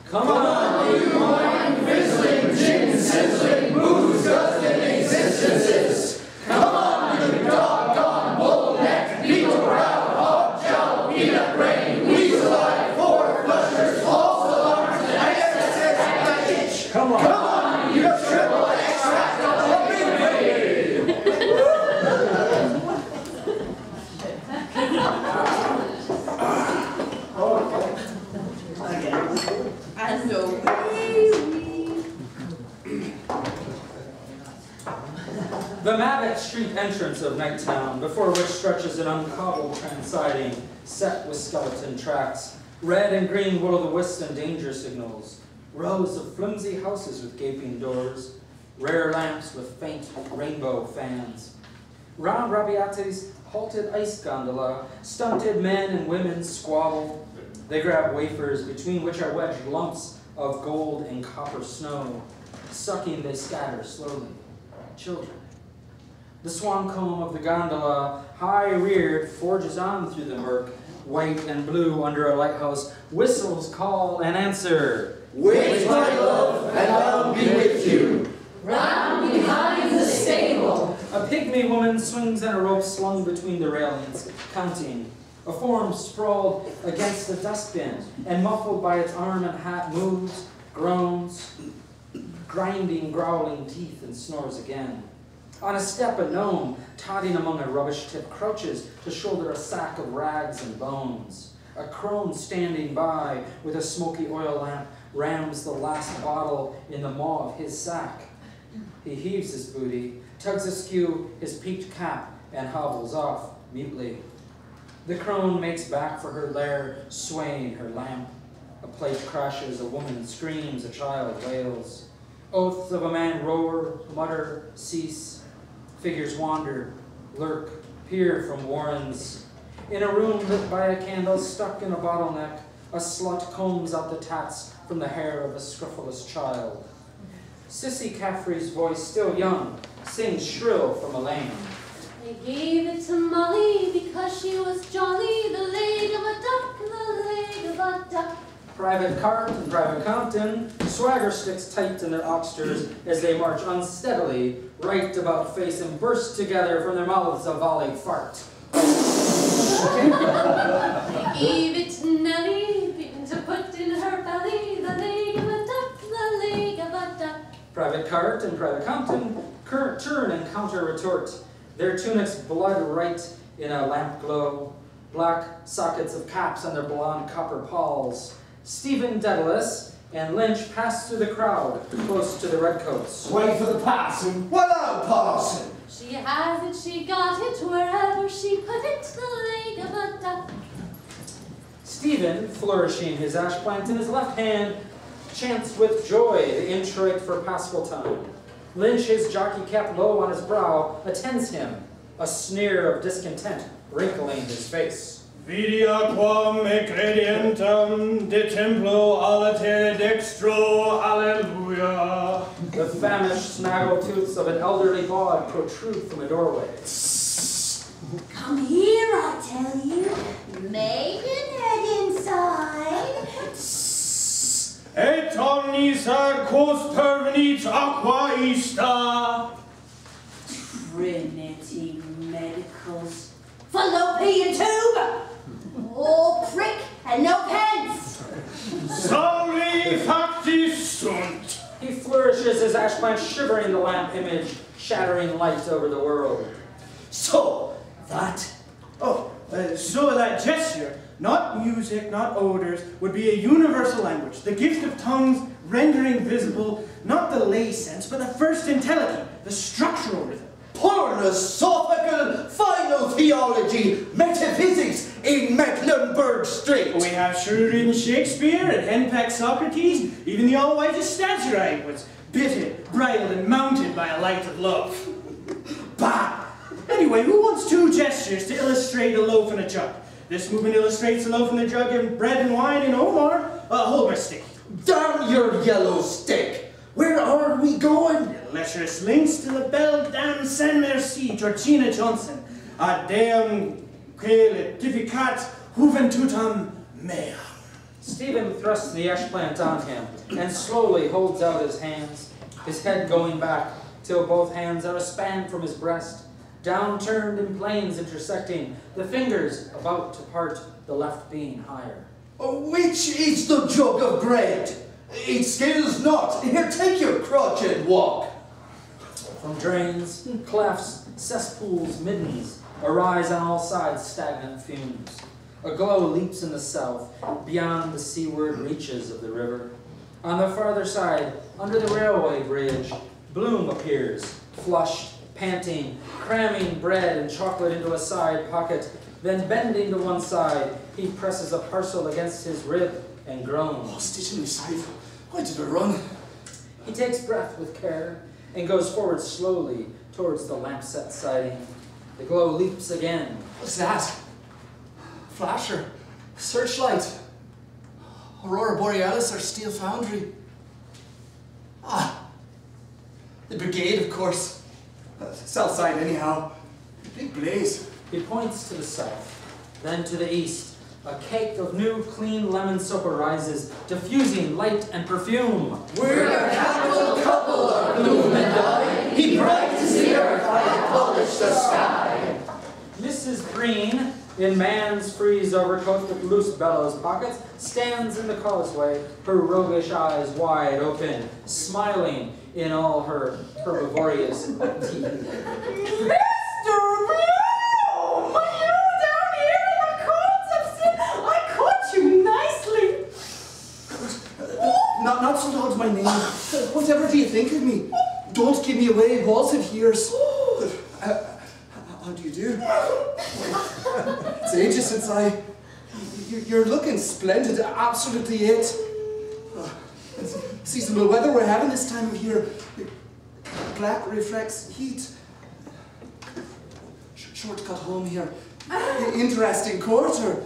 Come on, you wine, fizzling, gin, sizzling, booze, guzzling existences. Come on, you doggone bull-neck, beetle-brown, hog-jowl, peanut brain, weasel-eyed, four-flushers, false alarms, and excesses. Come on. Come on, you triple extract of the big And away The Mavic Street entrance of Nighttown, before which stretches an uncobbled transsiding, set with skeleton tracks, red and green will-o'-the-wisp and danger signals, rows of flimsy houses with gaping doors, rare lamps with faint rainbow fans. Round Rabiate's halted ice gondola, stunted men and women squabble. They grab wafers, between which are wedged lumps of gold and copper snow. Sucking, they scatter slowly. Children. The swan comb of the gondola, high-reared, forges on through the murk, white and blue under a lighthouse. Whistles call and answer. Wait, my love, and I'll be with you. round behind the stable. A pygmy woman swings in a rope slung between the railings, counting. A form sprawled against the dustbin, and muffled by its arm and hat, moves, groans, grinding, growling teeth, and snores again. On a step, a gnome, totting among a rubbish tip, crouches to shoulder a sack of rags and bones. A crone standing by with a smoky oil lamp rams the last bottle in the maw of his sack. He heaves his booty, tugs askew his peaked cap, and hobbles off mutely. The crone makes back for her lair, swaying her lamp. A plate crashes, a woman screams, a child wails. Oaths of a man roar, mutter, cease. Figures wander, lurk, peer from warrens. In a room lit by a candle stuck in a bottleneck, a slut combs out the tats from the hair of a scrofulous child. Sissy Caffrey's voice, still young, sings shrill from a lane. I gave it to Molly because she was jolly, the leg of a duck, the leg of a duck. Private Cart and Private Compton, swagger sticks tight in their oxters as they march unsteadily, right about face, and burst together from their mouths a volley fart. I gave it to Nellie to put in her belly, the leg of a duck, the leg of a duck. Private Cart and Private Compton turn and counter retort, their tunics blood right in a lamp glow, black sockets of caps on their blonde copper palls. Stephen Dedalus and Lynch pass through the crowd, close to the redcoats. Wait for the parson. What out, parson? She has it, she got it, wherever she put it, the leg of a duck. Stephen, flourishing his ash plant in his left hand, chants with joy the introit for Paschal time. Lynch, his jockey cap low on his brow, attends him, a sneer of discontent wrinkling his face. Vidia quam me credientem de templo aliter dextro, alleluia. The famished snaggletooths of an elderly bawd protrude from a doorway. Come here, I tell you. Make an head inside. Et omnis arcos pervenit aqua ista. Trinity Medicals. Fallopian tube. All prick and no pence. Soli factis sunt. He flourishes his ash plant, shivering the lamp image, shattering light over the world. So that gesture, not music, not odors, would be a universal language, the gift of tongues rendering visible not the lay sense, but the first intelligent, the structural rhythm. Philosophical final theology, metaphysics in Mecklenburg Street. We have Schuerr Shakespeare and henpecked Socrates. Even the all-wise Stagirite was bitted, bridled, and mounted by a light of love. Bah! Anyway, who wants two gestures to illustrate a loaf and a jug? This movement illustrates a loaf and a jug and bread and wine in Omar. Hold my stick. Down your yellow stick. Where are we going? Lecherous links to the belle dame Saint Merci, Georgina Johnson. Ad deum que letificat juventutem mea. Stephen thrusts the ash plant on him and slowly holds out his hands, his head going back till both hands are a span from his breast, down-turned in planes intersecting, the fingers about to part, the left being higher. Which is the jug of bread? It scales not. Here, take your crutch and walk. From drains, clefts, cesspools, middens, arise on all sides stagnant fumes. A glow leaps in the south, beyond the seaward reaches of the river. On the farther side, under the railway bridge, Bloom appears, flushed, panting, cramming bread and chocolate into a side pocket. Then bending to one side, he presses a parcel against his rib and groans. Oh, stitch in my side. Why did I run? He takes breath with care and goes forward slowly towards the lamp-set siding. The glow leaps again. What's that? Flasher. Searchlight. Aurora Borealis or Steel Foundry. Ah. The brigade, of course. South side, anyhow. Big blaze. He points to the south, then to the east. A cake of new, clean lemon soap arises, diffusing light and perfume. We're a capital couple of Bloom and I. He brightens the earth, I polish the sky. Mrs. Green, in man's frieze overcoat with loose bellows pockets, stands in the causeway, her roguish eyes wide open, smiling in all her herbivorous teeth. Not so loud my name. Whatever do you think of me? Don't give me away, vaulted hears. How do you do? It's ages since You're looking splendid, absolutely it. Seasonable weather we're having this time of year. Black reflects heat. Shortcut home here. Interesting quarter.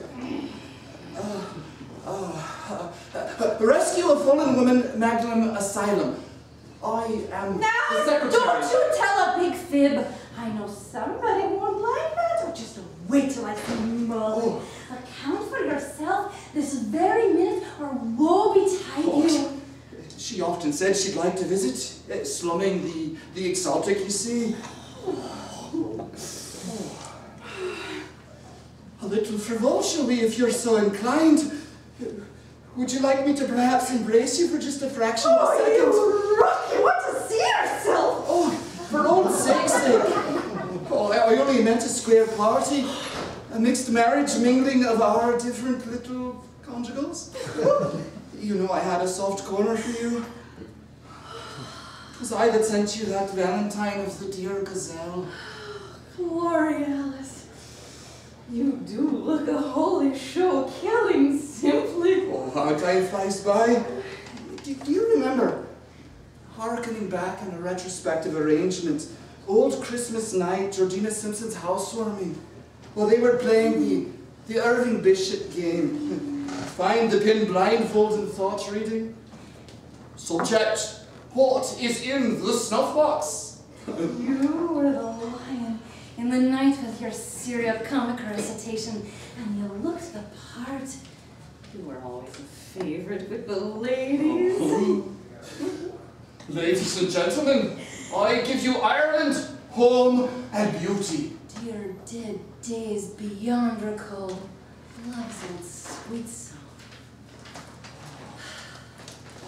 Rescue of fallen woman, Magdalene Asylum. I am the secretary. Don't you tell a big fib. I know somebody won't like that. Or just wait till I see Molly. Account for yourself this very minute, or woe betide you. She often said she'd like to visit, slumming the exotic, you see. A little frivol, shall we, if you're so inclined. Would you like me to perhaps embrace you for just a fraction of a second? You rock! You want to see yourself? Oh, for old sake's sake. Oh, I only meant a square party. A mixed marriage mingling of our different little conjugals. You know I had a soft corner for you. It was I that sent you that valentine of the dear gazelle. Glory, Alice. You do look a holy show, killing simply. Oh, how time flies by. Do you remember, hearkening back on a retrospective arrangement, old Christmas night, Georgina Simpson's housewarming? Well, they were playing the Irving Bishop game. Find the pin blindfold and thought reading. Subject, what is in the snuff box? You were the lion in the night with your serio-comic recitation, and you looked the part. You were always a favorite with the ladies. Ladies and gentlemen, I give you Ireland, home, and beauty. Dear dead days beyond recall, love's old sweet song.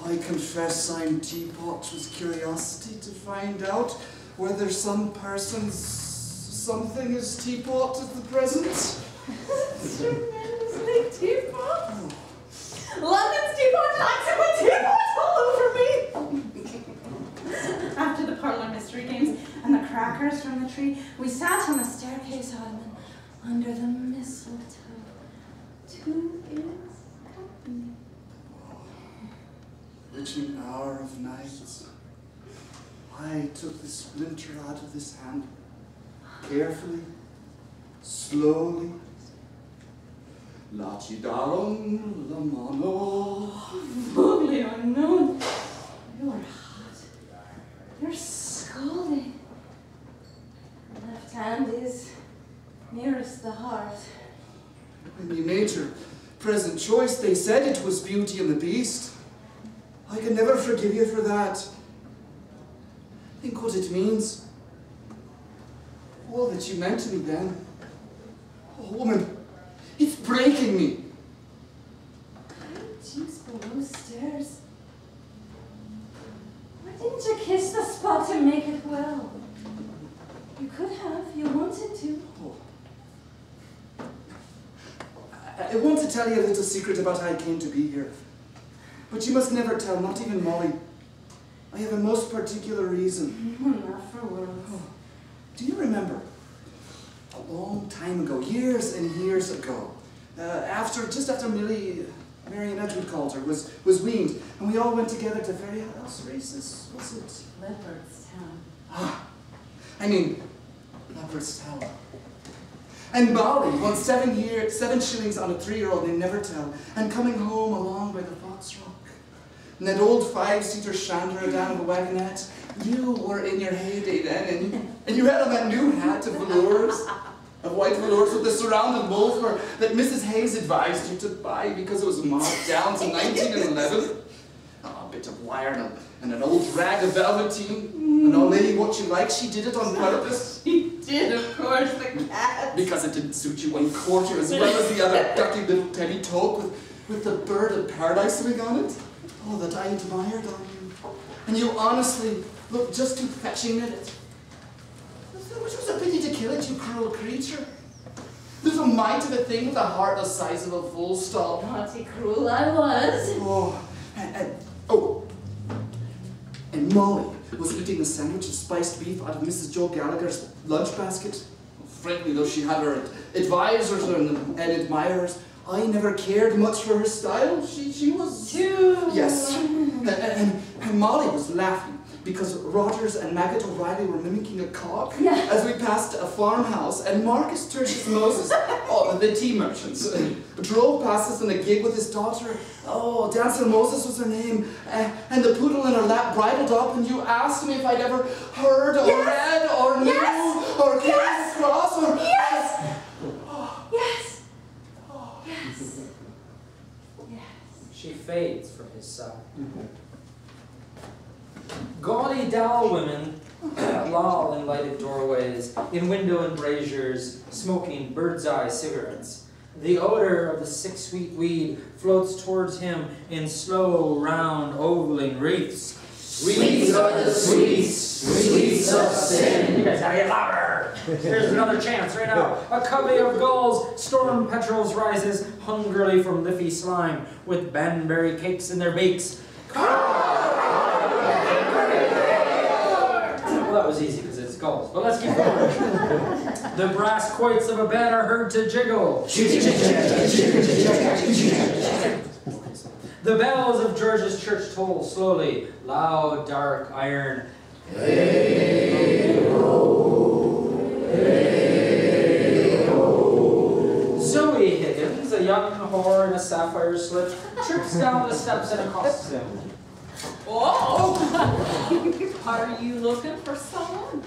I confess I'm teapot with curiosity to find out whether some person's something is teapot at the present. Tremendously teapot. London's teapot likes it with teapots all over me. After the parlor mystery games and the crackers from the tree, we sat on the staircase ottoman under the mistletoe. Two is company. Witching hour of night. I took the splinter out of this hand, carefully, slowly. La ci daron la mano. Lovely unknown. You're hot. You're scalding. Left hand is nearest the heart. Me, Major, present choice, they said it was Beauty and the Beast. I can never forgive you for that. Think what it means. All that you meant to me then. Oh, woman, it's breaking me. Cheeks below stairs. Why didn't you kiss the spot to make it well? You could have, you wanted to. Oh. I want to tell you a little secret about how I came to be here. But you must never tell, not even Molly. I have a most particular reason. Not for words. Oh. Do you remember? A long time ago, years and years ago, just after Mary and Edward Colter was weaned, and we all went together to Ferry House races, was it? Leopardstown. Ah, I mean, Leopardstown. And Molly won 7 shillings on a 3-year-old named Nevertell, and coming home along by the Fox Rock. And that old 5-seater chandler down the wagonette, you were in your heyday then, and you had on that new hat of velours, of white velours with the surrounded wool fur that Mrs. Hayes advised you to buy because it was marked down to 1911. A bit of wire and an old rag of velveteen. And old lady, what you like, she did it on purpose. She did, of course, the cat. Because it didn't suit you 1/4 as well as the other ducky little teddy toque with the bird of paradise swimming on it. Oh, that I admired on you. And you honestly looked just too fetching in it. Which was a pity to kill it, you cruel creature. Little mite of a thing with a heart the size of a full stop. Naughty cruel I was. Oh, and Molly was eating a sandwich of spiced beef out of Mrs. Joe Gallagher's lunch basket. Frankly, though she had her advisors and admirers, I never cared much for her style. She was... Too. Yes. And Molly was laughing because Rogers and Maggot O'Reilly were mimicking a cock as we passed a farmhouse, and Marcus Tertius Moses, the tea merchants, drove past us in a gig with his daughter. Oh, Dancer Moses was her name, and the poodle in her lap bridled up, and you asked me if I'd ever heard or read or knew or came across or... Yes! Yes! Yes! Yes. She fades from his side. Gaudy doll women loll in lighted doorways, in window embrasures, smoking bird's-eye cigarettes. The odor of the 6-sweet weed floats towards him in slow, round, ovaling wreaths. Sweets are the sweets, sweets of sin. You guys gotta get louder! Here's another chance right now. A covey of gulls, storm petrels rises hungrily from leafy slime, with banberry cakes in their beaks. Well, that was easy because it's gulls, but let's keep going. The brass quoits of a band are heard to jiggle. The bells of George's church toll slowly, loud, dark, iron. Zoe Higgins, a young whore in a sapphire slip, trips down the steps and accosts him. Oh! Are you looking for someone?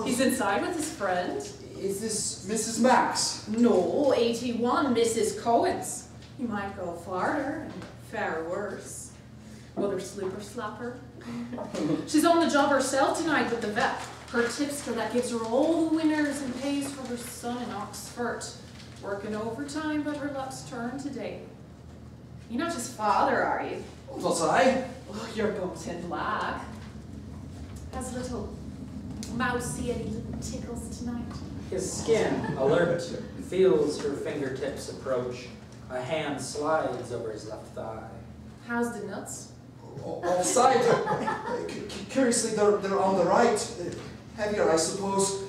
He's inside with his friend. Is this Mrs. Max? No, 81, Mrs. Cohen's. You might go farther and far worse. Well, there's Slipper Slapper. She's on the job herself tonight with the vet. Her tipster that gives her all the winners and pays for her son in Oxford. Working overtime, but her luck's turned today. You're not his father, are you? Was I? Oh, you're both in black. Has little mousy any little tickles tonight. His skin, alert, feels her fingertips approach. A hand slides over his left thigh. How's the nuts? Offside. Curiously, they're on the right. Heavier, I suppose.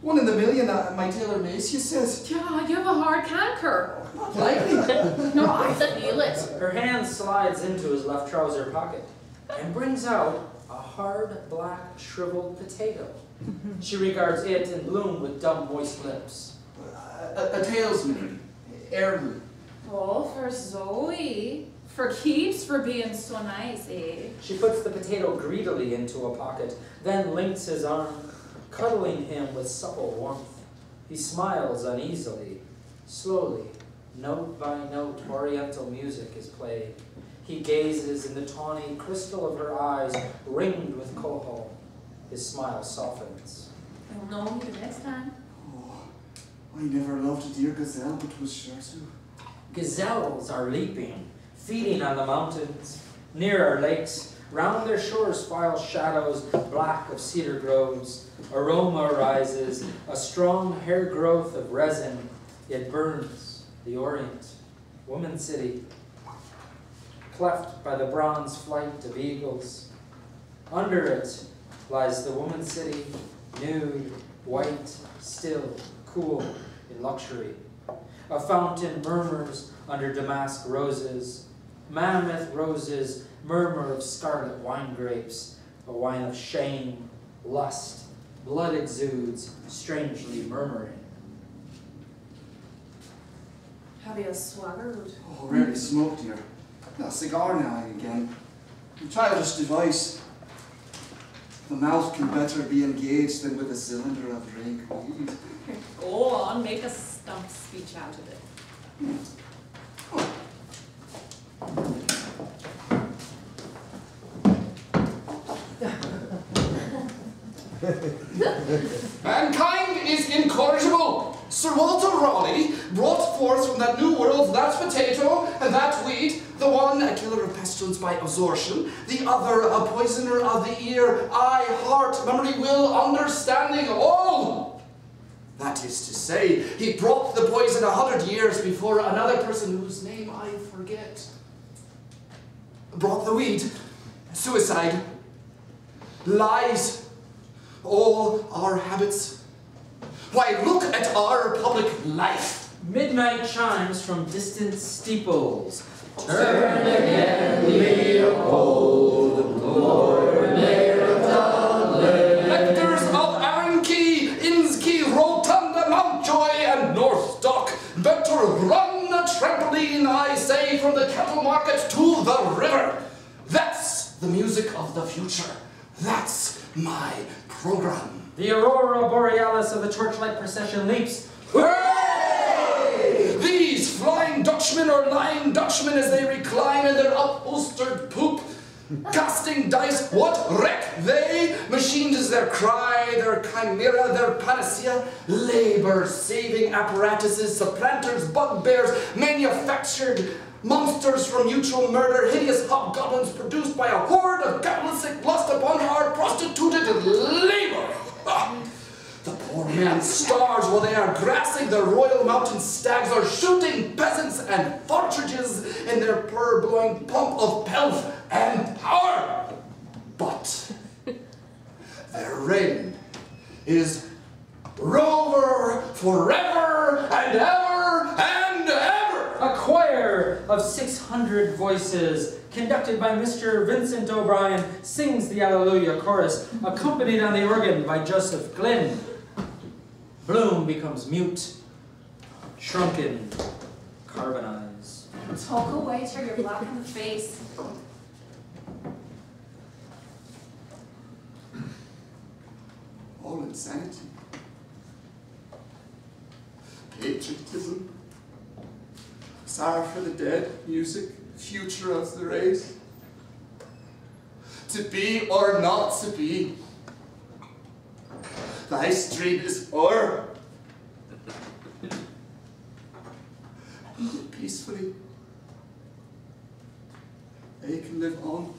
1 in a million, my tailor Mace, you says. Yeah, you have a hard canker. Not likely. No, I feel it. Her hand slides into his left trouser pocket and brings out a hard, black, shriveled potato. She regards it and Bloom with dumb, moist lips. A talesman. Heirloom. Oh, for Zoe. For keeps for being so nice, eh? She puts the potato greedily into a pocket, then links his arm, cuddling him with supple warmth. He smiles uneasily, slowly, Note by note, oriental music is played. He gazes in the tawny crystal of her eyes, ringed with Kehoe. His smile softens. I'll know you the next time. Oh, I never loved a dear gazelle, but was sure to. Gazelles are leaping, feeding on the mountains. Near our lakes, round their shores file shadows black of cedar groves. Aroma rises, a strong hair growth of resin. It burns the Orient, woman city, cleft by the bronze flight of eagles. Under it lies the woman city, nude, white, still, cool, in luxury. A fountain murmurs under damask roses. Mammoth roses murmur of scarlet wine grapes, a wine of shame, lust, blood exudes, strangely murmuring. Have you swaggered? Oh, rarely smoke, dear. A cigar now and again. A childish device. The mouth can better be engaged than with a cylinder of rank weed. Go on, make a stump speech out of it. Mankind is incorrigible. Sir Walter Raleigh brought forth from that new world that potato and that wheat, the one a killer of pestilence by absorption, the other a poisoner of the ear, eye, heart, memory, will, understanding, all. That is to say, he brought the poison 100 years before another person whose name I forget brought the weed, suicide, lies, all our habits. Why, look at our public life. Midnight chimes from distant steeples. Turn again, Leopold, Lord Mayor of Dublin. Rectors of Arnkey, Inskey, Rotunda, Mountjoy, and Northdock. Better run a trampoline, I say, from the cattle market to the river. That's the music of the future. That's my program. The aurora borealis of the torchlight procession leaps. Hooray! These flying Dutchmen or lying Dutchmen as they recline in their upholstered poop, casting dice, what reck they? Machines is their cry, their chimera, their panacea, labor-saving apparatuses, supplanters, bugbears, manufactured monsters from mutual murder, hideous hobgoblins produced by a horde of capitalistic lust upon our prostituted labor. The poor man starves while they are grassing the royal mountain stags or shooting peasants and partridges in their purr-blowing pump of pelf and power. But their reign is rover forever and ever and ever. A choir of 600 voices, conducted by Mr. Vincent O'Brien, sings the Alleluia chorus, accompanied on the organ by Joseph Glynn. Bloom becomes mute, shrunken, carbonized. Talk away till you're black in the face. All insanity. Patriotism. Sorrow for the dead, music, future of the race. To be or not to be. Thy stream is o'er. And yet peacefully, they can live on.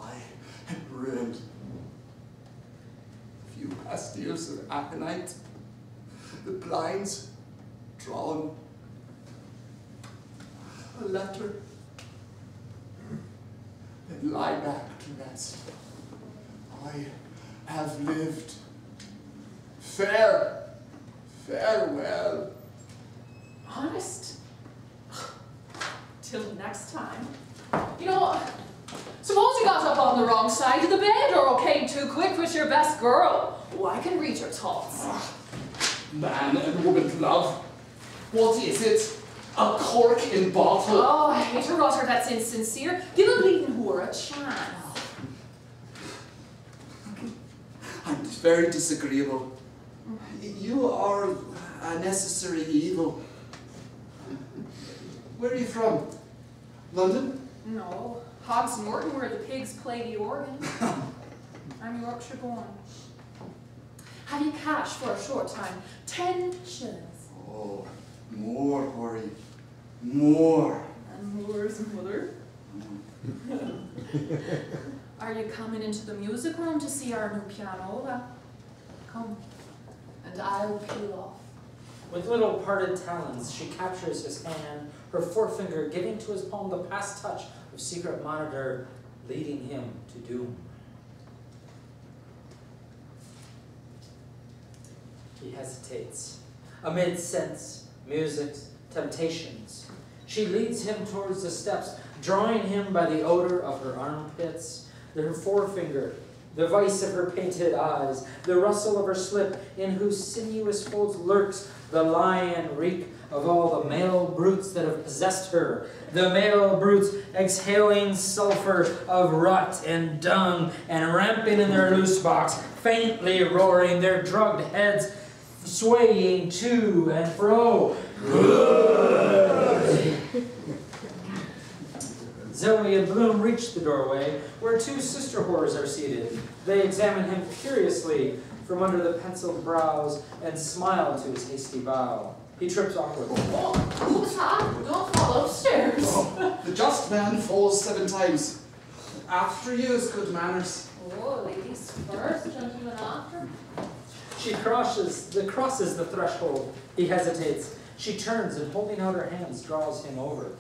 I am ruined. A few past years of aconite, the blinds drawn. A letter, then lie back to rest. I have lived. Farewell. Honest. Till next time. You know, suppose you got up on the wrong side of the bed or came too quick with your best girl. Oh, I can read your thoughts. Man and woman love. What is it? A cork in bottle? Oh, I hate a rotter that's insincere. Give a bleeding whore a chance. I'm very disagreeable. You are a necessary evil. Where are you from? London? No, Hobbs Norton, where the pigs play the organ. I'm Yorkshire born. Have you cash for a short time? 10 shillings. Oh, more, Horry. More. And more's mother. Are you coming into the music room to see our new pianola? Come, and I'll peel off. With little parted talons, she captures his hand, her forefinger giving to his palm the past touch of secret monitor, leading him to doom. He hesitates. Amid scents, musics, temptations, she leads him towards the steps, drawing him by the odor of her armpits, her forefinger, the vice of her painted eyes, the rustle of her slip, in whose sinuous folds lurks the lion reek of all the male brutes that have possessed her, the male brutes exhaling sulfur of rot and dung, and ramping in their loose box, faintly roaring, their drugged heads swaying to and fro. Zoe and Bloom reach the doorway, where two sister whores are seated. They examine him curiously from under the penciled brows and smile to his hasty bow. He trips awkwardly. Oh, who's that? Don't fall upstairs. Oh, the just man falls 7 times. After you is good manners. Oh, ladies first, gentlemen after. She crosses the threshold. He hesitates. She turns and, holding out her hands, draws him over.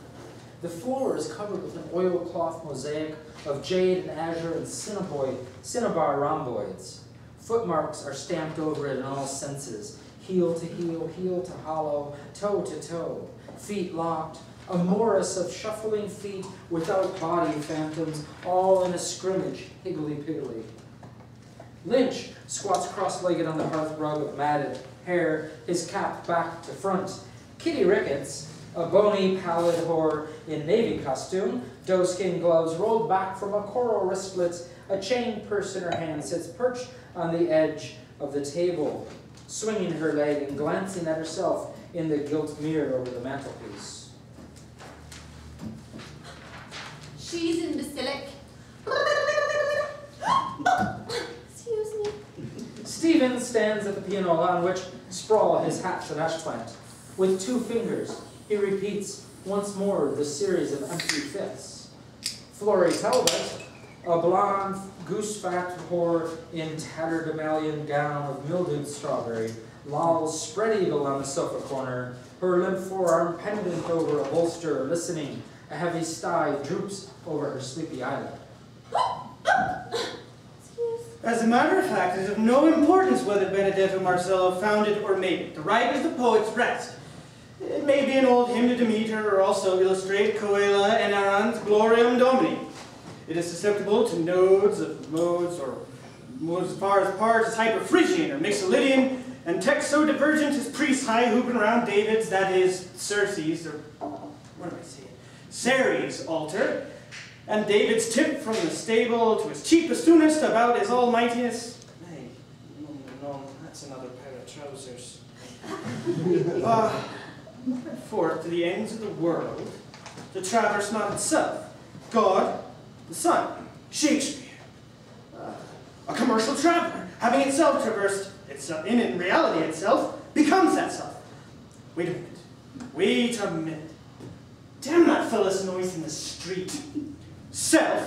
The floor is covered with an oilcloth mosaic of jade and azure and cinnabar rhomboids. Footmarks are stamped over it in all senses, heel to heel, heel to hollow, toe to toe, feet locked, a morris of shuffling feet without body phantoms, all in a scrimmage, higgledy-piggledy. Lynch squats cross-legged on the hearth rug of matted hair, his cap back to front. Kitty Ricketts, a bony, pallid whore in navy costume, doeskin gloves rolled back from a coral wristlets, a chain purse in her hand, sits perched on the edge of the table, swinging her leg and glancing at herself in the gilt mirror over the mantelpiece. She's in Basilic. Excuse me. Stephen stands at the pianola on which sprawl his hats and ash plant. With 2 fingers, he repeats once more the series of empty fifths. Florrie Talbot, a blonde, goose-fat whore in tattered Amalian gown of mildewed strawberry, lolls spread-eagle on the sofa corner, her limp forearm pendant over a bolster, listening. A heavy sty droops over her sleepy eyelid. As a matter of fact, it is of no importance whether Benedetto Marcello found it or made it. The right is the poet's rest. It may be an old hymn to Demeter, or also illustrate Coela and Aran's Gloriam Domini. It is susceptible to nodes of modes, or modes as far as parts as Hyperphrygian or Mixolydian, and texts so divergent as priests high hooping around David's, that is, Circe's, or what do I say? Ceres' altar, and David's tip from the stable to his cheapest tunist about his almightiness. Hey, no, that's another pair of trousers. Forth to the ends of the world, to traverse not itself, God, the Son, Shakespeare, a commercial traveler, having itself traversed itself, in reality itself, becomes that self. Wait a minute. Damn that fellow's noise in the street. Self,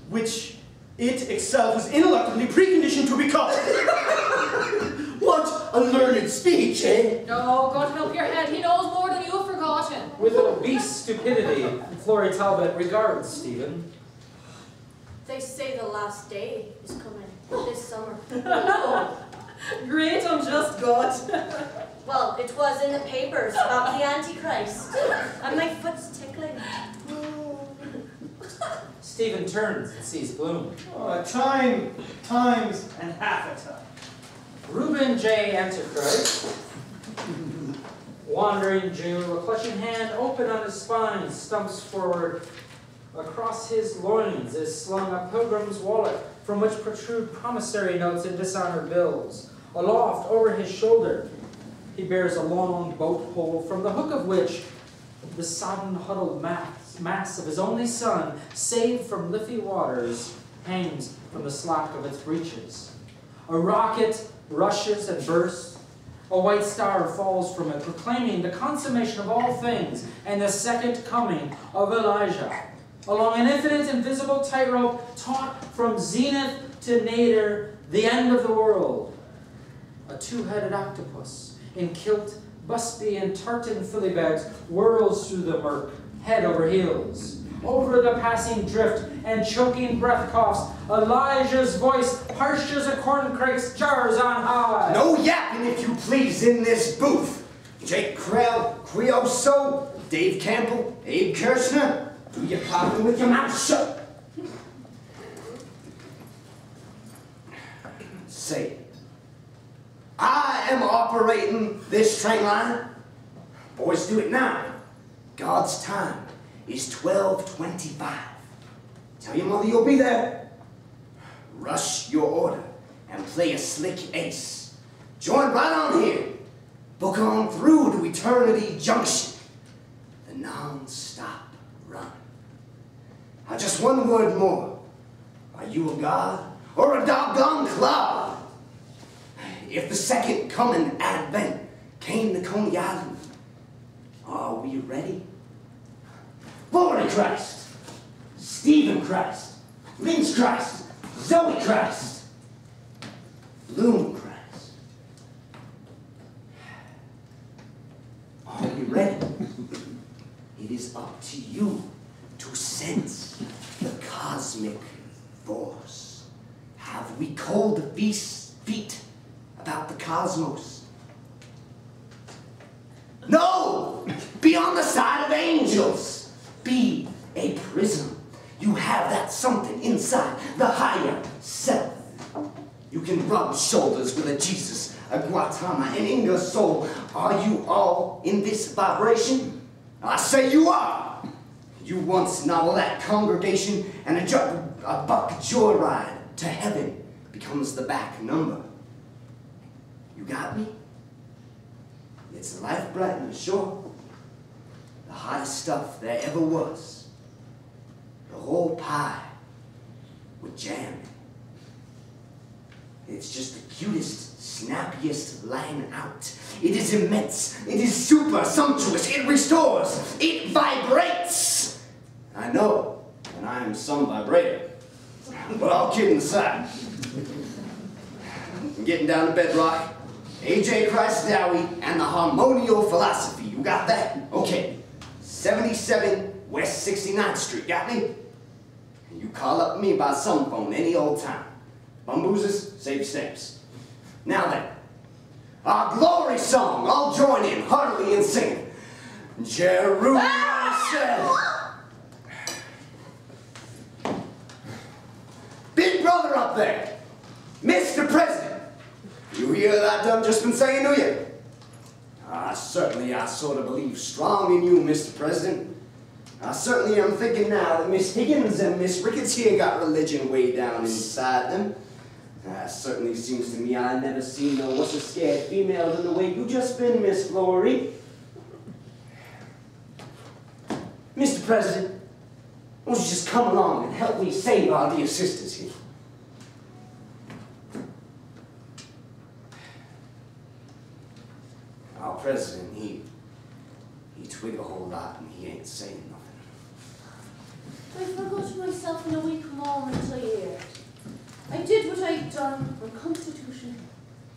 which it itself was ineluctably preconditioned to become. What a learned speech, eh? Oh, God help your head, he knows more than you've forgotten. With an obese stupidity, Florrie Talbot regards Stephen. They say the last day is coming this summer. Great, I'm just God. Well, it was in the papers about the Antichrist, and my foot's tickling. Stephen turns and sees Bloom. Times and half a time. Reuben J. Antichrist, wandering Jew, a clutching hand open on his spine, stumps forward. Across his loins is slung a pilgrim's wallet from which protrude promissory notes and dishonored bills. Aloft over his shoulder, he bears a long boat pole from the hook of which The sodden, huddled mass of his only son, saved from liffey waters, hangs from the slack of its breeches. A rocket rushes and bursts. A white star falls from it, proclaiming the consummation of all things and the second coming of Elijah. Along an infinite invisible tightrope taught from zenith to nadir, the end of the world. A two-headed octopus in kilt, busby, and tartan filly bags whirls through the murk, head over heels. Over the passing drift and choking breath coughs, Elijah's voice, harsh as a corncrake's jars on high. No yapping, if you please, in this booth. Jake Krell, Creoso, Dave Campbell, Abe Kirshner, do your popping with your mouth shut. Say it. I am operating this train line. Boys, do it now. God's time is 12:25. Tell your mother you'll be there. Rush your order and play a slick ace. Join right on here. Book on through to Eternity Junction. The non-stop run. Now just one word more. Are you a god or a doggone cloud? If the second coming advent came to Coney Island, are we ready? Florida Christ, Stephen Christ, Lynch Christ, Zoe Christ, Bloom Christ. Are we ready? It is up to you to sense the cosmic force. Have we cold feet about the cosmos? No! Be on the side of angels. Be a prism. You have that something inside, the higher self. You can rub shoulders with a Jesus, a Gautama, an Ingersoll. Are you all in this vibration? I say you are. You once novel that congregation, and a buck joyride to heaven becomes the back number. You got me? It's the life bright and the shore. The hottest stuff there ever was. The whole pie with jam. It's just the cutest, snappiest line out. It is immense. It is super sumptuous. It restores. It vibrates. I know, and I am some vibrator. But all kidding aside, I'm getting down to bedrock. A.J. Christ Dowie and the harmonial philosophy. You got that? Okay. 77 West 69th Street. Got me? And you call up me by some phone any old time. Bumboozers, save your stamps. Now then, our glory song. I'll join in heartily and sing. Jerusalem. Big brother up there, Mr. President. You hear that I done just been saying to you? Certainly I sort of believe strong in you, Mr. President. I certainly am thinking now that Miss Higgins and Miss Ricketts here got religion way down inside them. Certainly seems to me I never seen no what's-a-scared female in the way you just been, Miss Flory. Mr. President, won't you just come along and help me save our dear sisters here? Our president, he twig a whole lot and he ain't saying nothing. I forgot myself in a weak moment, I heard. I did what I'd done on Constitution.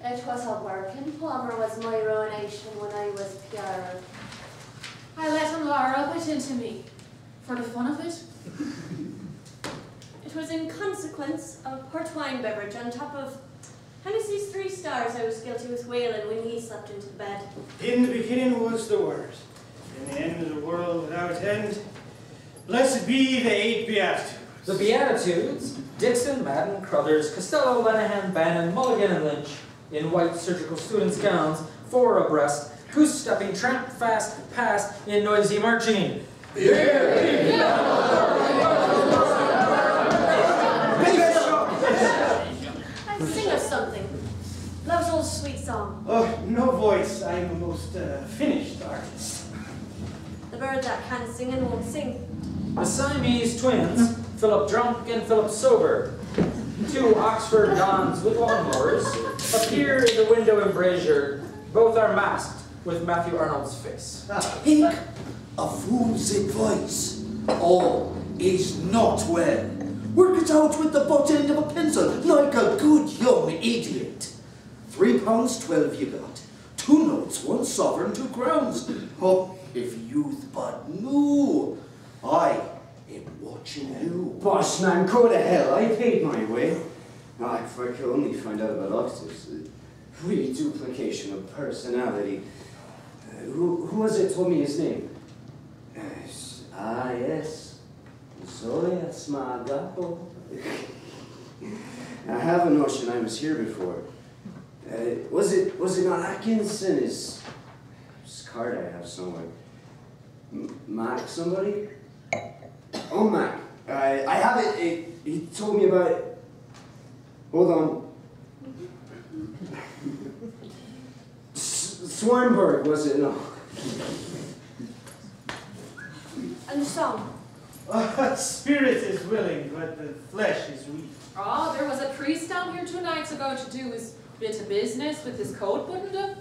It was a working plumber was my ruination when I was PR. I let him Laura put into me, for the fun of it. It was in consequence of port wine beverage on top of Hennessy's 3 stars I was guilty with whaling when he slept into the bed. In the beginning was the Word, in the end of the world without end. Blessed be the 8 Beatitudes. The Beatitudes, Dixon, Madden, Crothers, Costello, Lenehan, Bannon, Mulligan, and Lynch, in white surgical students' gowns, 4 abreast, goose-stepping, tramp fast past in noisy marching. Sing us something. Love's old song. Oh, no voice. I'm a most finished artist. The bird bird that can sing and won't sing. The Siamese twins, Philip drunk and Philip sober, two Oxford dons with lawnmowers, appear in the window embrasure. Both are masked with Matthew Arnold's face. Take a fool's advice. All is not well. Work it out with the butt end of a pencil, like a good young idiot. £3.12 you got. 2 notes, 1 sovereign, 2 crowns. Oh, if youth but knew. I am watching you. Boss man, go to hell. I paid my way. Ah, if I could only find out about Ulysses. Reduplication of personality. Who was it told me his name? Yes. Zoya Smagapo. I have a notion I was here before. Was it not Atkinson? His card I have somewhere. Mac, somebody? Oh, Mac. I have it. He told me about it. Hold on. Swarmberg, was it? No. And the song? Spirit is willing, but the flesh is weak. Oh, there was a priest down here 2 nights ago to do his bit of business with his coat buttoned up.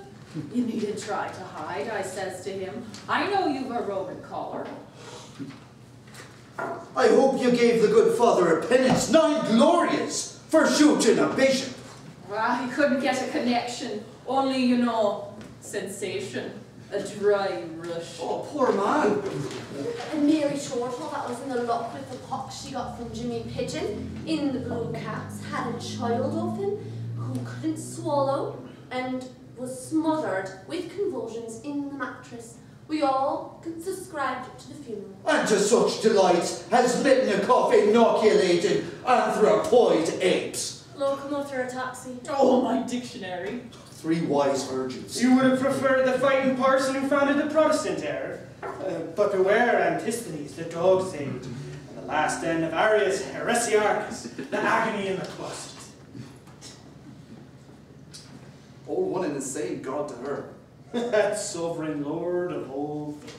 You needn't try to hide, I says to him. I know you've a Roman collar. I hope you gave the good father a penance 9 glorious for shooting a bishop. Well, he couldn't get a connection. Only, you know, sensation. A dry rush. Oh, poor man. And Mary Shortall, that was in the luck with the pox she got from Jimmy Pigeon in the Blue Caps, had a child of him who couldn't swallow and was smothered with convulsions in the mattress. We all subscribed to the funeral. And to such delights has Litnikoff inoculated anthropoid apes. Locomotor or taxi? Oh, my dictionary. 3 wise virgins. You would have preferred the fighting parson who founded the Protestant error. But beware Antisthenes, the dog saved, and the last end of Arius Heresiarchus, the agony in the closet. All one and the same God to her. That sovereign lord of all things.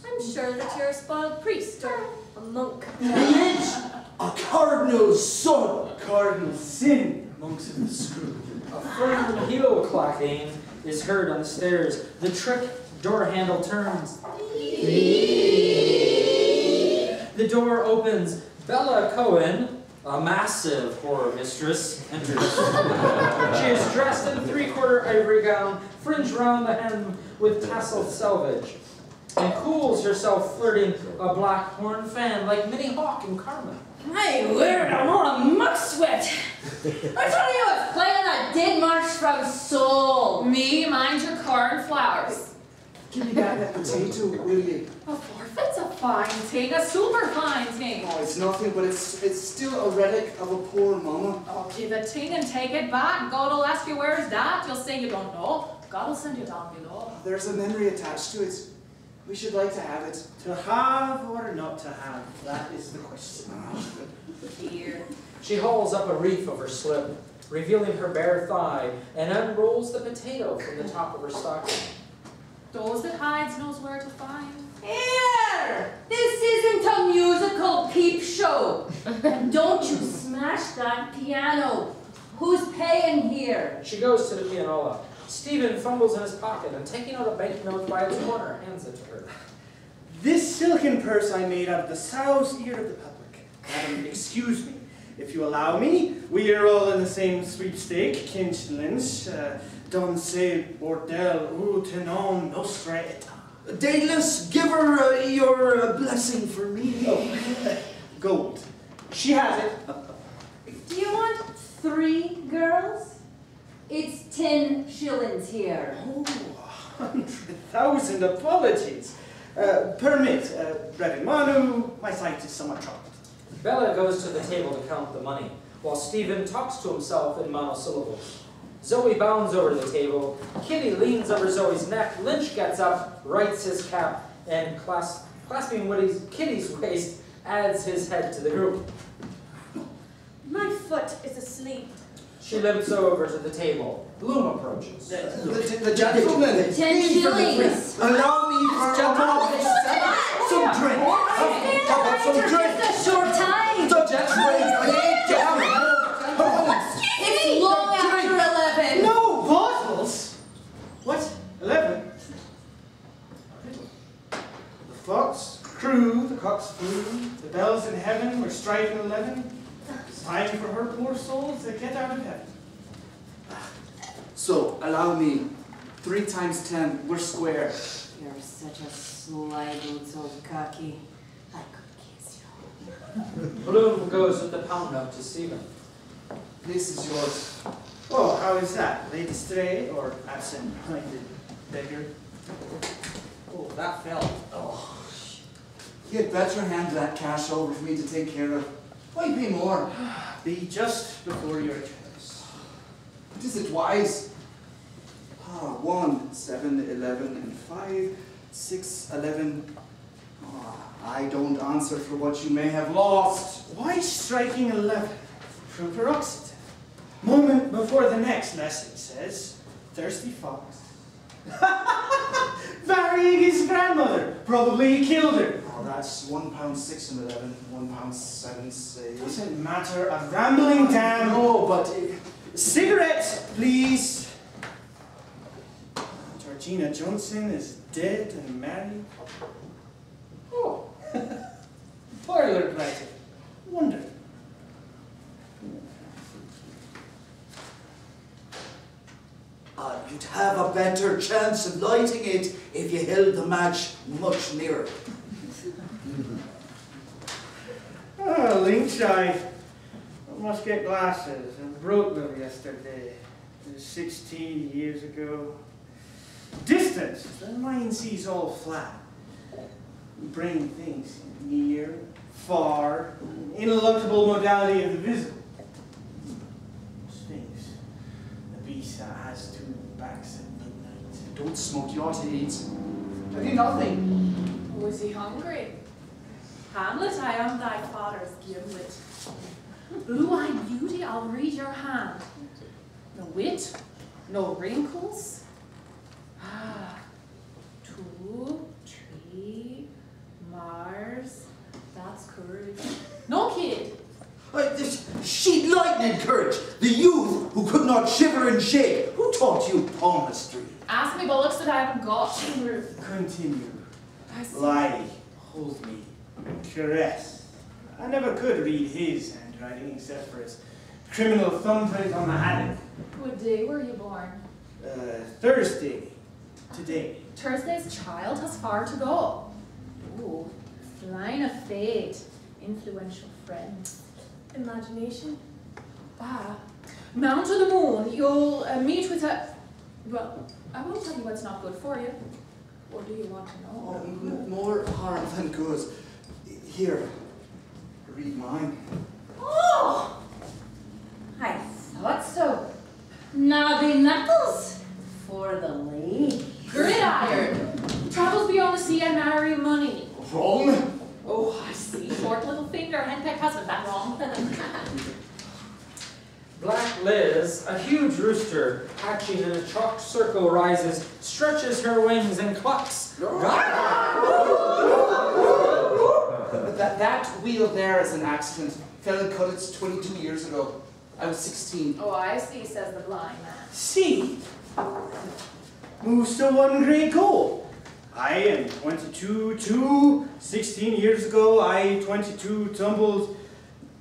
I'm sure that you're a spoiled priest or a monk. He is a cardinal's son. Cardinal sin, monks of the screw. A firm heel clacking is heard on the stairs. The trick door handle turns. The door opens. Bella Cohen, a massive horror mistress, enters. She is dressed in a 3/4 ivory gown, fringed round the hem with tasseled selvage, and cools herself flirting a black horn fan like Minnie Hawk and Carmen. My word, I'm all a muck sweat. I told you I was playing a dead march from soul. Me, mind your cornflowers. Give me back that potato, will you? A forfeit's a fine thing, a super fine thing. Oh, it's nothing, but it's still a relic of a poor mama. Oh, give it ting and take it back. God will ask you where's that. You'll say you don't know. God will send you down below. There's a memory attached to it. We should like to have it. To have or not to have, that is the question. Here. She hauls up a wreath of her slip, revealing her bare thigh, and unrolls the potato from the top of her stocking. Those that hides knows where to find. Here! This isn't a musical peep show. And don't you smash that piano. Who's paying here? She goes to the pianola. Stephen fumbles in his pocket and, taking out a banknote by its corner, hands it to her. This silken purse I made out of the sow's ear of the public. Madam, excuse me. If you allow me, we are all in the same sweepstake, Kinch Lynch. Don't say bordel ou tenon nostra etat. Daedalus, give her your blessing for me. Oh, gold. She has it. Do you want 3 girls? It's 10 shillings here. Oh, 100,000 apologies. Permit, Brevet Manu, my sight is somewhat troubled. Bella goes to the table to count the money, while Stephen talks to himself in monosyllables. Zoe bounds over to the table. Kitty leans over Zoe's neck. Lynch gets up, rights his cap, and clasping Kitty's waist, adds his head to the group. My foot is asleep. She limps over to the table. Bloom approaches. The gentleman. 10 shillings. Allow me for a moment. So some It's drink. just a short time. So just wait. It's long after 11. No bottles! What? 11? The thoughts crew, the cocks flew, the bells in heaven were striking 11. It's time for her poor soul to get out of heaven. So, allow me. 3 times 10, we're square. You're such a sly little cocky. I could kiss you. Bloom goes with the pound note to Stephen. This is yours. Oh, how is that? Lady stray or absent-minded beggar? Oh, that fell. Oh, you had better hand that cash over for me to take care of. Why pay more? Be just before your choice. Is it wise? 1, 7, 11, and 5, 6, 11. I don't answer for what you may have lost. Why striking 11? True paroxysm. Moment before the next lesson says, thirsty fox. Varying his grandmother. Probably he killed her. Oh, that's £1.6 and 11, £1.7 say. Doesn't matter, a rambling damn. No, but Cigarettes, please. Georgina Johnson is dead and married. Oh, boilerplate. Wonder. You'd have a better chance of lighting it if you held the match much nearer. Oh, Lynchide. I must get glasses. I broke them yesterday. It was 16 years ago. Distance. The mind sees all flat. We bring things near, far, ineluctable modality of the visible. Sphinx. The beast that has 2 backs at midnight. don't smoke, you ought to eat. Have you nothing? Was he hungry? Hamlet, I am thy father's gimlet. Blue-eyed beauty, I'll read your hand. No wit, no wrinkles. 2, 3, Mars, that's courage. No kid. She'd lightning courage, the youth who could not shiver and shake. Who taught you palmistry? Ask me bullocks that I haven't got. Continue. I see. Lie, hold me, caress. I never could read his handwriting except for his criminal thumbprint on the haddock. What day were you born? Thursday. Today. Thursday's child has far to go. Ooh, line of fate, influential friends. Imagination. Mount to the moon, you'll meet with a... Well, I won't tell you what's not good for you. Or do you want to know? Oh, more harm than good. Here, read mine. Oh! I thought so. Knobby knuckles for the lady. Gridiron! Travels beyond the sea and marry money. Wrong? Oh, I see. Short little finger, henpecked husband, that wrong. Black Liz, a huge rooster, hatching in a chalked circle, rises, stretches her wings and clucks. That wheel there is an accident. Fell in Cullits 22 years ago. I was 16. Oh, I see, says the blind man. See? Moves to 1 great goal. I am 22, 16 years ago, I 22 tumbled.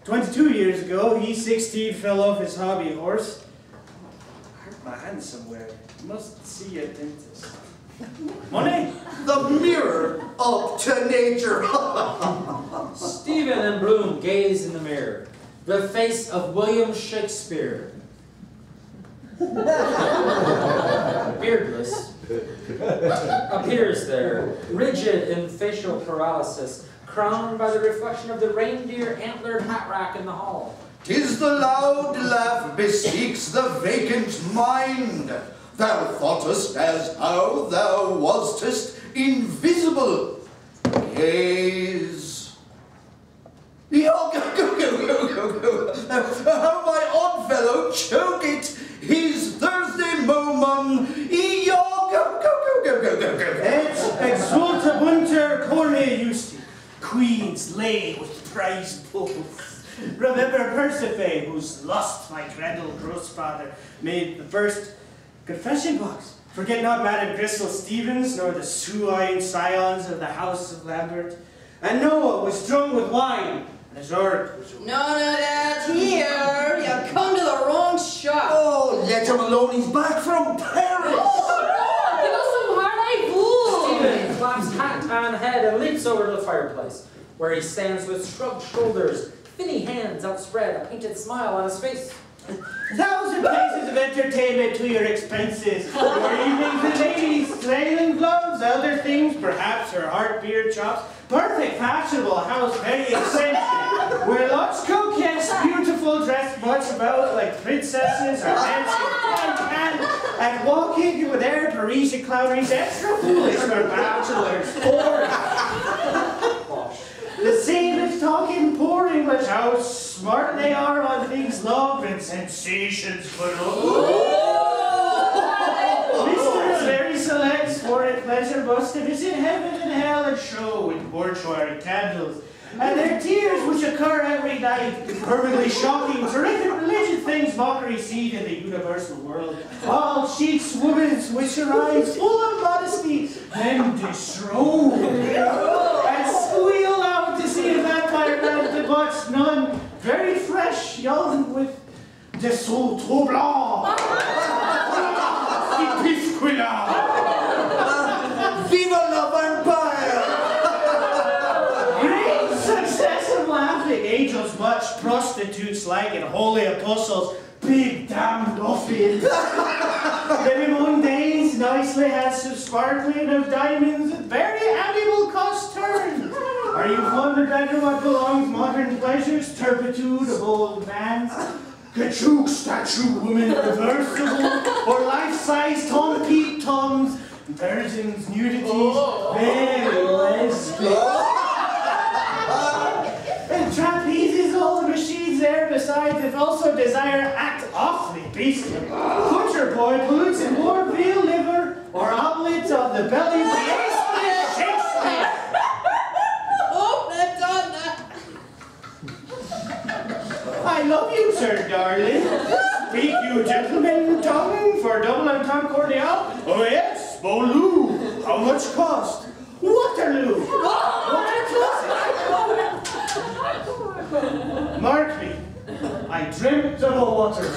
22 years ago, he 16 fell off his hobby horse. I hurt my hand somewhere. Must see a dentist. Money? The mirror up to nature. Stephen and Bloom gaze in the mirror. The face of William Shakespeare. Beardless. Appears there, rigid in facial paralysis, crowned by the reflection of the reindeer antlered hat rack in the hall. 'Tis the loud laugh bespeaks the vacant mind. Thou thoughtest as how thou wastest invisible. Gaze. How my odd fellow choke it, his Thursday moment. Et exultabunter corne justi. queens lay with prize bulls. Remember Persephone, whose lust my Grendel Grossfather made the first confession box. Forget not Madame Gristle Stevens, nor the Suian scions of the house of Lambert. And Noah was drunk with wine, and his org was... None of that here! You come to the wrong shop! Oh, let him alone, he's back from Paris! Stephen claps hat on head and leaps over to the fireplace, where he stands with shrugged shoulders, finny hands outspread, a painted smile on his face. 1,000 places of entertainment to your expenses. Your evenings with ladies, sailing gloves, other things, perhaps her heart beer chops. Perfect, fashionable house, very expensive. Where lots coquettes, beautiful, dressed much about like princesses or dancing and walking with air Parisian clowneries, extra foolish for bachelors. The same as talking poor English, how smart they are on things love and sensations, but Mr. is very select, for it pleasure must to visit heaven and hell and show with mortuary candles. And their tears which occur every night, perfectly shocking, terrific religious things mockery seen in the universal world. All sheiks, women's which arise full of modesty, then disrobe, and squeal out to see a vampire man debauched nun, very fresh, young, with de soul trop blanc. Pisquila. Viva la vampire! Great success of laughing, angels much, prostitutes like, and holy apostles, big damned ruffians. Very mondanes, nicely handsome, sparkling of diamonds, and very animal cost turn. Are you fond of better what belongs modern pleasures, turpitude of old man? Kachook statue woman reversible, or life-size Tom Pete Toms, virgins, nudities, very lesbian. And trapezes, all the machines there besides, if also desire act awfully beastly. Butcher boy, boots and more veal liver, or omelets of the belly of the Shakespeare. Oh, I've done that! I love you, sir, darling. Speak you gentlemen tongue for double entendre cordial? Oh yes, Bolu. How much cost? Waterloo. Mark me. I dreamt of a Waterloo.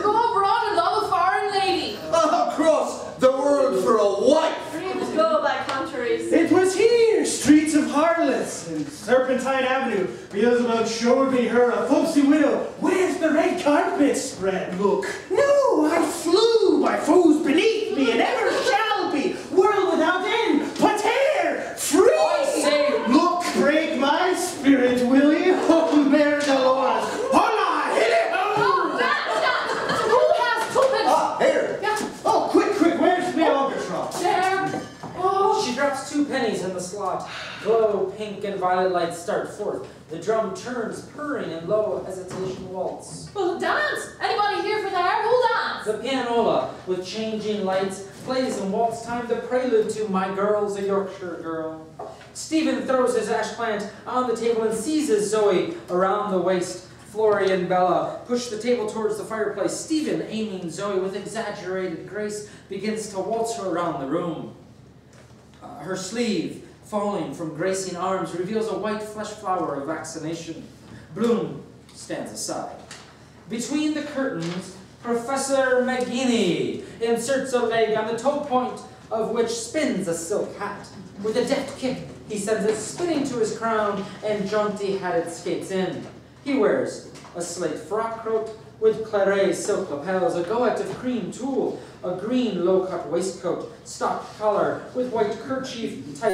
Go abroad and love a foreign lady. Across the world for a wife. Dreams go by countries. It was here, streets of harlots and Serpentine Avenue. Beelzebub showed me her, a folksy widow. Where's the red carpet spread? Look. No, I flew by foes beneath me and ever shall be. World without end, pater, free. I say, look, break my spirit, will you? Oh, Mare Dolores. Hola, hilly-ho! Oh, that! Who has tuppence? Ah, here. Yeah. Oh, quick, where's the albatross? There. Oh. she drops 2 pennies in the slot. Glow, pink, and violet lights start forth. The drum turns, purring in low hesitation waltz. Well, dance. Anybody here for that? Who'll dance? The pianola, with changing lights, plays in waltz time the prelude to My Girl's a Yorkshire Girl. Stephen throws his ash plant on the table and seizes Zoe around the waist. Florrie and Bella push the table towards the fireplace. Stephen, aiming Zoe with exaggerated grace, begins to waltz her around the room. Her sleeve, falling from gracing arms, reveals a white flesh flower of vaccination. Bloom stands aside. Between the curtains, Professor McGinney inserts a leg on the toe point of which spins a silk hat. With a deft kick, he sends it spinning to his crown and jaunty-hatted skates in. He wears a slate frock coat with claret silk lapels, a goet of cream tulle, a green low-cut waistcoat, stock collar with white kerchief tied